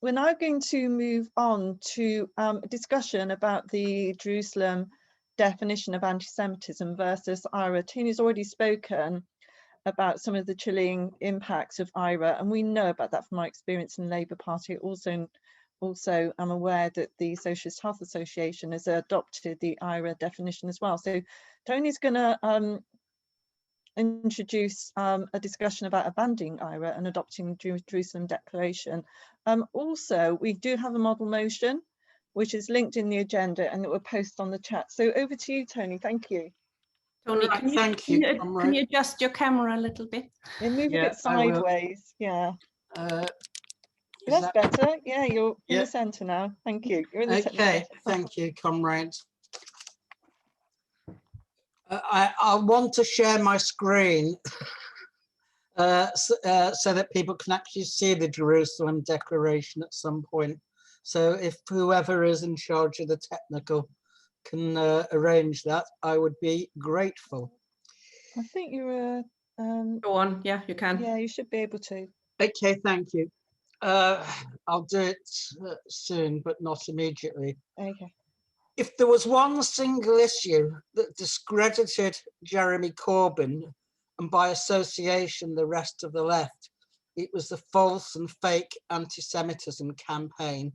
We're now going to move on to a discussion about the Jerusalem definition of anti-Semitism versus IHRA. Tony's already spoken about some of the chilling impacts of IHRA, and we know about that from our experience in the Labour Party. Also, I'm aware that the Socialist Health Association has adopted the IHRA definition as well. So Tony's going to introduce a discussion about abandoning IHRA and adopting Jerusalem Declaration. Also, we do have a model motion, which is linked in the agenda and that we'll post on the chat. So over to you, Tony. Thank you. Tony, can you adjust your camera a little bit? Yeah, move a bit sideways. Yeah. That's better. Yeah, you're in the centre now. Thank you. You're in the centre. Okay, thank you, comrades. I want to share my screen so that people can actually see the Jerusalem Declaration at some point. So if whoever is in charge of the technical can arrange that, I would be grateful. I think you're go on. Yeah, you can. Yeah, you should be able to. Okay, thank you. I'll do it soon, but not immediately. Okay. If there was one single issue that discredited Jeremy Corbyn and by association the rest of the left, it was the false and fake anti-Semitism campaign.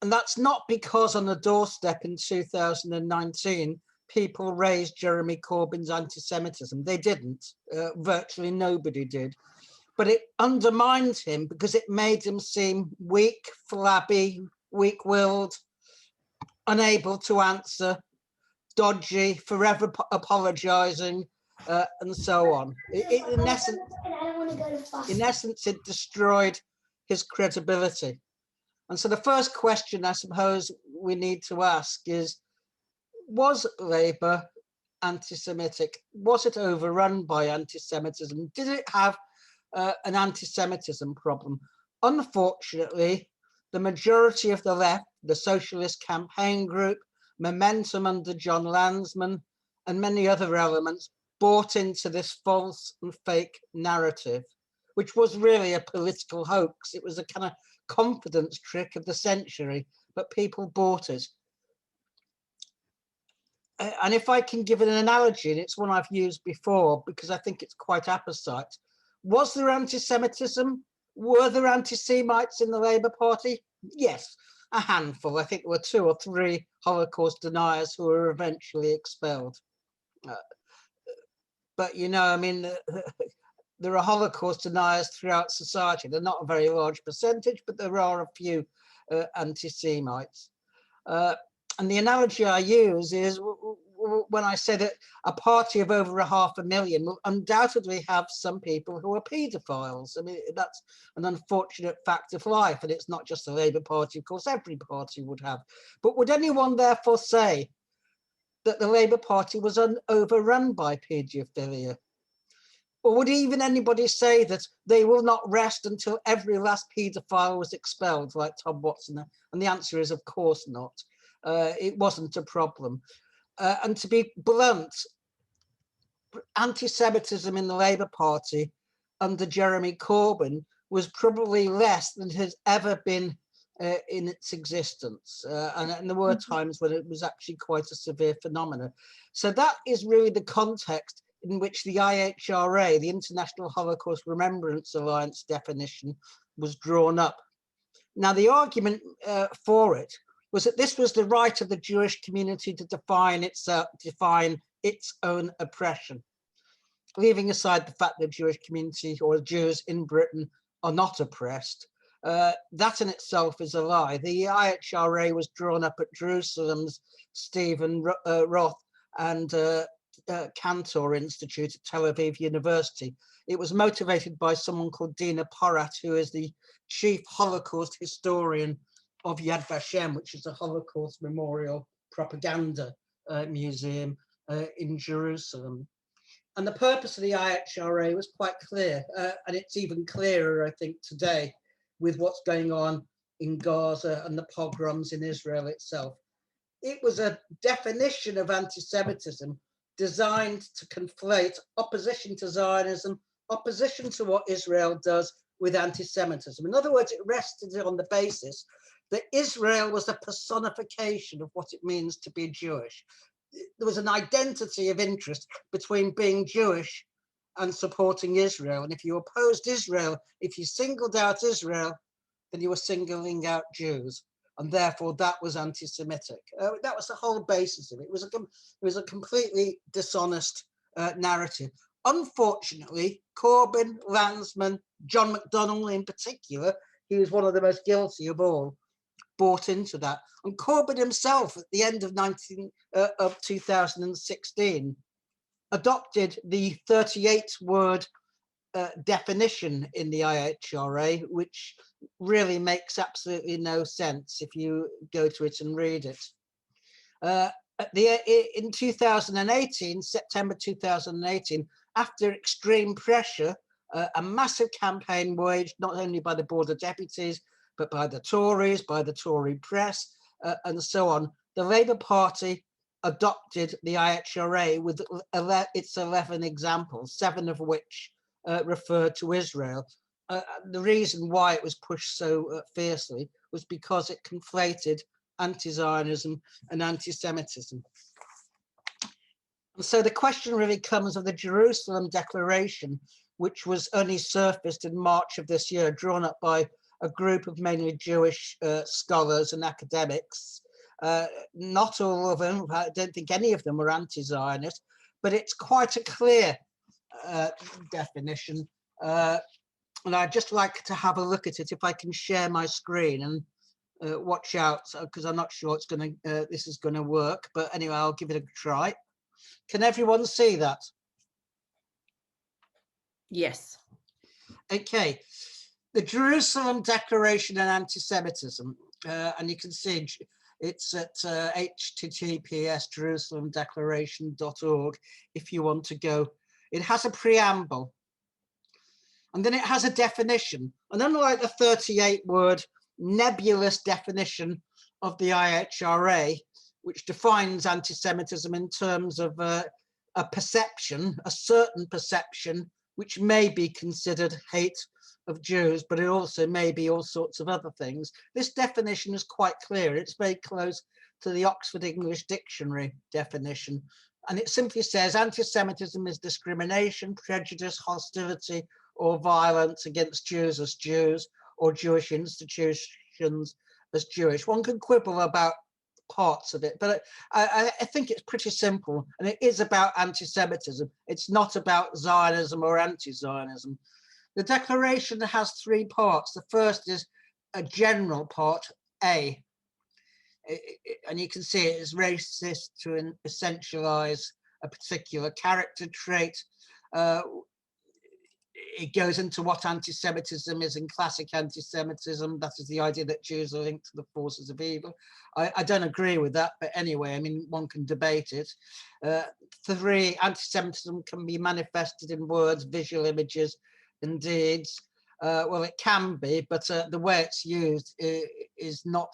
And that's not because on the doorstep in 2019, people raised Jeremy Corbyn's anti-Semitism. They didn't, virtually nobody did. But it undermined him because it made him seem weak, flabby, weak-willed, unable to answer, dodgy, forever apologizing, and so on. In essence, it destroyed his credibility. And so the first question I suppose we need to ask is, was Labour anti-Semitic? Was it overrun by anti-Semitism? Did it have an anti-Semitism problem? Unfortunately, the majority of the left, the Socialist Campaign Group, Momentum under John Lansman, and many other elements bought into this false and fake narrative, which was really a political hoax. It was a kind of confidence trick of the century, but people bought it. And if I can give an analogy, and it's one I've used before because I think it's quite apposite, was there anti-Semitism? Were there anti-Semites in the Labour Party? Yes, a handful. I think there were 2 or 3 Holocaust deniers who were eventually expelled. But, you know, I mean, there are Holocaust deniers throughout society. They're not a very large percentage, but there are a few anti-Semites. And the analogy I use is when I say that a party of over 500,000 will undoubtedly have some people who are paedophiles. I mean, that's an unfortunate fact of life, and it's not just the Labour Party, of course, every party would have. But would anyone therefore say that the Labour Party was overrun by paedophilia? Or would even anybody say that they will not rest until every last paedophile was expelled, like Tom Watson? And the answer is, of course not. It wasn't a problem. And to be blunt, anti-Semitism in the Labour Party under Jeremy Corbyn was probably less than has ever been in its existence. And there were times when it was actually quite a severe phenomenon. So that is really the context in which the IHRA, the International Holocaust Remembrance Alliance definition, was drawn up. Now, the argument for it was that this was the right of the Jewish community to define its own oppression. Leaving aside the fact that the Jewish community or Jews in Britain are not oppressed, that in itself is a lie. The IHRA was drawn up at Jerusalem's Stephen Roth and Cantor Institute at Tel Aviv University. It was motivated by someone called Dina Porat, who is the chief Holocaust historian of Yad Vashem, which is a Holocaust memorial propaganda museum in Jerusalem. And the purpose of the IHRA was quite clear, and it's even clearer, I think, today with what's going on in Gaza and the pogroms in Israel itself. It was a definition of anti-Semitism designed to conflate opposition to Zionism, opposition to what Israel does, with anti-Semitism. In other words, it rested on the basis that Israel was a personification of what it means to be Jewish. There was an identity of interest between being Jewish and supporting Israel. And if you opposed Israel, if you singled out Israel, then you were singling out Jews. And therefore that was anti-Semitic. That was the whole basis of it. It was a completely dishonest narrative. Unfortunately, Corbyn, Lansman, John McDonnell in particular, he was one of the most guilty of all, bought into that. And Corbyn himself, at the end of 2016, adopted the 38-word definition in the IHRA, which really makes absolutely no sense if you go to it and read it. In 2018, September 2018, after extreme pressure, a massive campaign waged not only by the Board of Deputies, but by the Tories, by the Tory press, and so on. The Labour Party adopted the IHRA with its 11 examples, 7 of which referred to Israel. The reason why it was pushed so fiercely was because it conflated anti-Zionism and anti-Semitism. And so the question really comes of the Jerusalem Declaration, which was only surfaced in March of this year, drawn up by a group of mainly Jewish scholars and academics. Not all of them, I don't think any of them were anti-Zionist, but it's quite a clear definition. And I'd just like to have a look at it if I can share my screen, and watch out because I'm not sure it's going to this is going to work, but anyway, I'll give it a try. Can everyone see that? Yes. Okay. The Jerusalem Declaration and Anti-Semitism, and you can see it's at https://jerusalemdeclaration.org if you want to go. It has a preamble, and then it has a definition. And unlike the 38-word nebulous definition of the IHRA, which defines anti-Semitism in terms of a perception, a certain perception, which may be considered hate of Jews, but it also may be all sorts of other things. This definition is quite clear. It's very close to the Oxford English Dictionary definition. And it simply says anti-Semitism is discrimination, prejudice, hostility, or violence against Jews as Jews, or Jewish institutions as Jewish. One can quibble about parts of it, but I think it's pretty simple, and it is about anti-Semitism. It's not about Zionism or anti-Zionism. The declaration has 3 parts. The first is a general part, A, and you can see it is racist to essentialize a particular character trait. It goes into what anti-Semitism is in classic anti-Semitism. That is the idea that Jews are linked to the forces of evil. I don't agree with that, but anyway, I mean, one can debate it. 3, anti-Semitism can be manifested in words, visual images, and deeds. Well, it can be, but the way it's used is not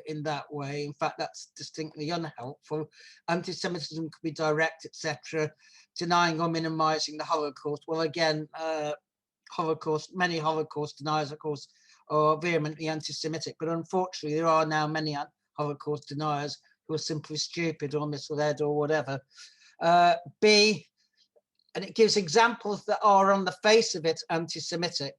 in that way. In fact, that's distinctly unhelpful. Anti-Semitism could be direct, etc., denying or minimizing the Holocaust. Well, again, many Holocaust deniers, of course, are vehemently anti-Semitic, but unfortunately, there are now many Holocaust deniers who are simply stupid or misled or whatever. B, and it gives examples that are on the face of it anti-Semitic.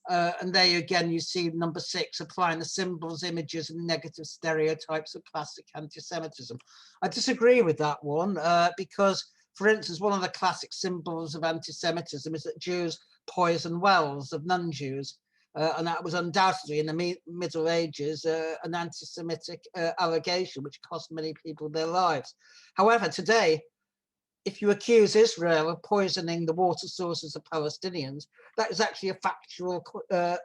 And there again, you see number 6, applying the symbols, images, and negative stereotypes of classic anti-Semitism. I disagree with that one because, for instance, one of the classic symbols of anti-Semitism is that Jews poison wells of non-Jews. And that was undoubtedly in the Middle Ages an anti-Semitic allegation, which cost many people their lives. However, today, if you accuse Israel of poisoning the water sources of Palestinians, that is actually a factual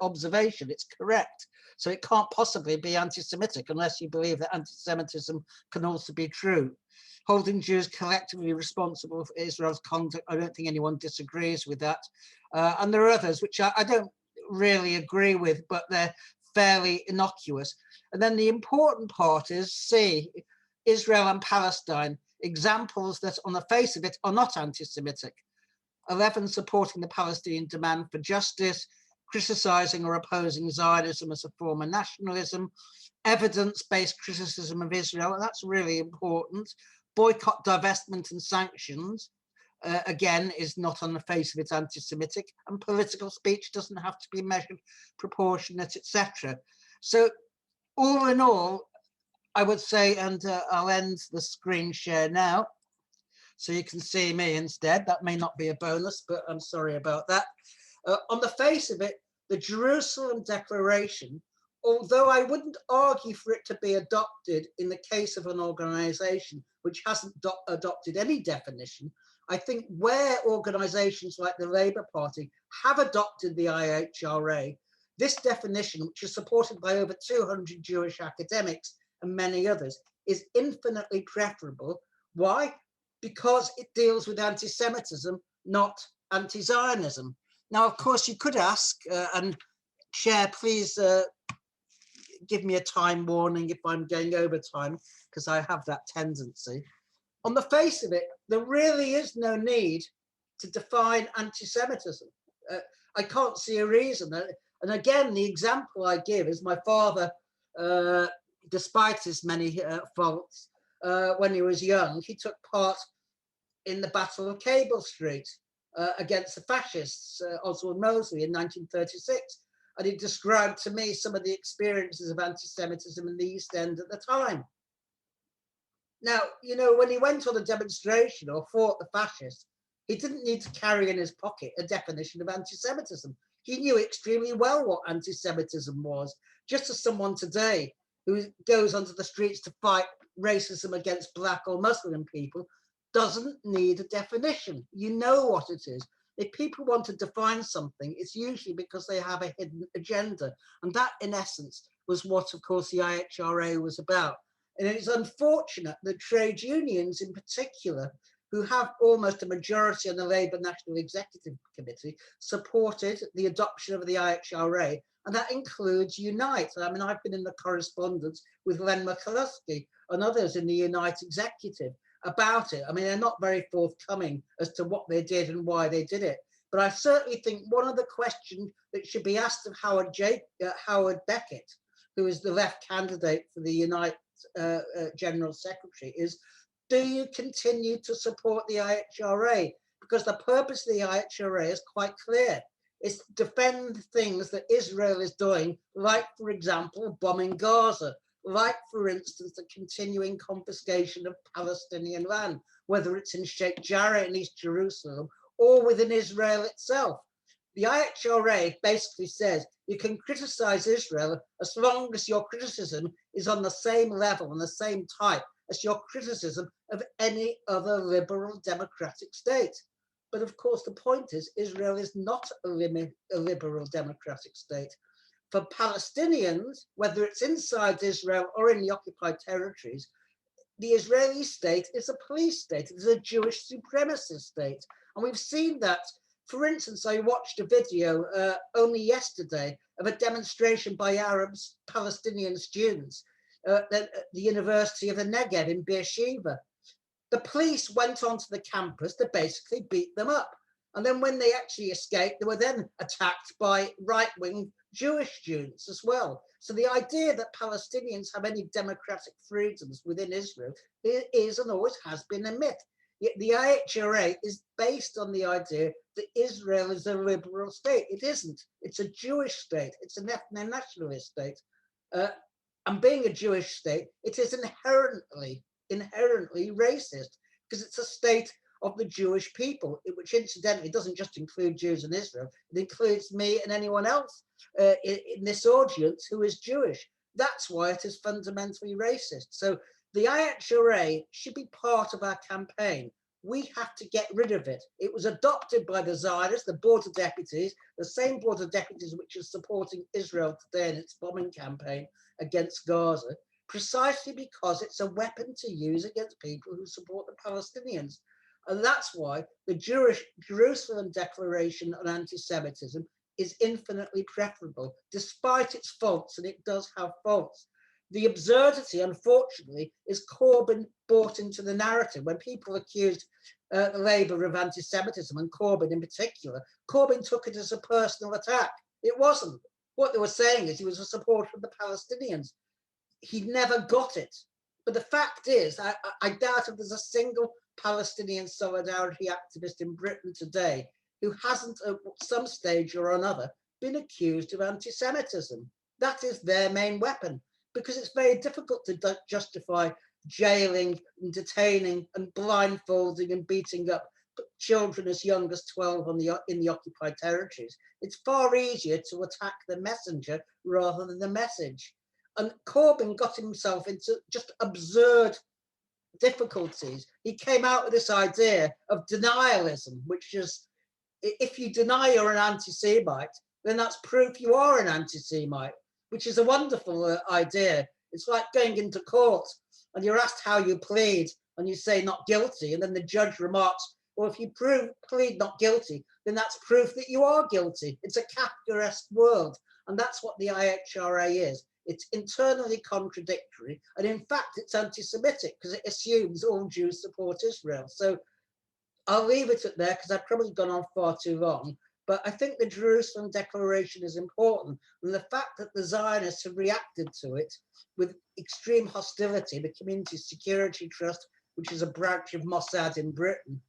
observation. It's correct. So it can't possibly be anti-Semitic unless you believe that anti-Semitism can also be true. Holding Jews collectively responsible for Israel's conduct, I don't think anyone disagrees with that. And there are others which I don't really agree with, but they're fairly innocuous. And then the important part is C, Israel and Palestine, examples that on the face of it are not anti-Semitic. 11, supporting the Palestinian demand for justice, criticising or opposing Zionism as a form of nationalism, evidence-based criticism of Israel, and that's really important. Boycott, divestment and sanctions, again, is not on the face of it anti-Semitic, and political speech doesn't have to be measured, proportionate, etc. So all in all, I would say, and I'll end the screen share now, so you can see me instead. That may not be a bonus, but I'm sorry about that. On the face of it, the Jerusalem Declaration, although I wouldn't argue for it to be adopted in the case of an organization which hasn't adopted any definition, I think where organizations like the Labour Party have adopted the IHRA, this definition, which is supported by over 200 Jewish academics and many others, is infinitely preferable. Why? Because it deals with anti-Semitism, not anti-Zionism. Now, of course, you could ask, and Chair, please give me a time warning if I'm going over time, because I have that tendency. On the face of it, there really is no need to define anti-Semitism. I can't see a reason. And again, the example I give is my father, despite his many faults, when he was young, he took part in the Battle of Cable Street against the fascists, Oswald Mosley, in 1936. And he described to me some of the experiences of anti-Semitism in the East End at the time. Now, you know, when he went on a demonstration or fought the fascists, he didn't need to carry in his pocket a definition of anti-Semitism. He knew extremely well what anti-Semitism was, just as someone today who goes onto the streets to fight racism against Black or Muslim people doesn't need a definition. You know what it is. If people want to define something, it's usually because they have a hidden agenda. And that, in essence, was what, of course, the IHRA was about. And it's unfortunate that trade unions in particular, who have almost a majority on the Labour National Executive Committee, supported the adoption of the IHRA, and that includes Unite. I mean, I've been in the correspondence with Len McCluskey and others in the Unite Executive about it. I mean, they're not very forthcoming as to what they did and why they did it. But I certainly think one of the questions that should be asked of Howard Beckett, who is the left candidate for the Unite General Secretary, is, do you continue to support the IHRA? Because the purpose of the IHRA is quite clear. It's to defend things that Israel is doing, like, for example, bombing Gaza, like, for instance, the continuing confiscation of Palestinian land, whether it's in Sheikh Jarrah in East Jerusalem or within Israel itself. The IHRA basically says you can criticize Israel as long as your criticism is on the same level and the same type as your criticism of any other liberal democratic state. But of course, the point is Israel is not a liberal democratic state. For Palestinians, whether it's inside Israel or in the occupied territories, the Israeli state is a police state. It is a Jewish supremacist state. And we've seen that. For instance, I watched a video only yesterday of a demonstration by Arab Palestinian students at the University of the Negev in Beersheba. The police went onto the campus to basically beat them up. And then when they actually escaped, they were then attacked by right-wing Jewish students as well. So the idea that Palestinians have any democratic freedoms within Israel is and always has been a myth. Yet the IHRA is based on the idea that Israel is a liberal state. It isn't. It's a Jewish state. It's an ethno-nationalist state. And being a Jewish state, it is inherently racist, because it's a state of the Jewish people, which incidentally doesn't just include Jews in Israel. It includes me and anyone else in this audience who is Jewish. That's why it is fundamentally racist. So the IHRA should be part of our campaign. We have to get rid of it. It was adopted by the Zionists, the Board of Deputies, the same Board of Deputies which is supporting Israel today in its bombing campaign against Gaza, precisely because it's a weapon to use against people who support the Palestinians. And that's why the Jerusalem Declaration on anti-Semitism is infinitely preferable, despite its faults, and it does have faults. The absurdity, unfortunately, is Corbyn brought into the narrative. When people accused Labour of anti-Semitism, and Corbyn in particular, Corbyn took it as a personal attack. It wasn't. What they were saying is he was a supporter of the Palestinians. He never got it. But the fact is, I doubt if there's a single Palestinian solidarity activist in Britain today who hasn't at some stage or another been accused of anti-Semitism. That is their main weapon, because it's very difficult to justify jailing and detaining and blindfolding and beating up children as young as 12 in the occupied territories. It's far easier to attack the messenger rather than the message. And Corbyn got himself into just absurd difficulties. He came out with this idea of denialism, which is, if you deny you're an anti-Semite, then that's proof you are an anti-Semite, which is a wonderful idea. It's like going into court and you're asked how you plead and you say not guilty, and then the judge remarks, well, if you plead not guilty, then that's proof that you are guilty. It's a Kafkaesque world, and that's what the IHRA is. It's internally contradictory, and in fact, it's anti-Semitic because it assumes all Jews support Israel. So I'll leave it at there because I've probably gone on far too long. But I think the Jerusalem Declaration is important, and the fact that the Zionists have reacted to it with extreme hostility, the Community Security Trust, which is a branch of Mossad in Britain,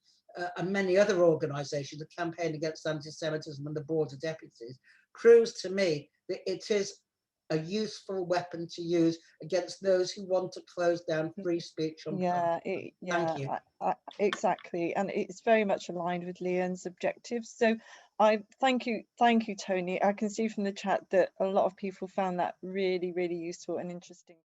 and many other organisations that campaign against anti-Semitism and the Board of Deputies, proves to me that it is a useful weapon to use against those who want to close down free speech on Thank you. Exactly, and it's very much aligned with LIEN's objectives. So I thank you, Tony. I can see from the chat that a lot of people found that really, really useful and interesting.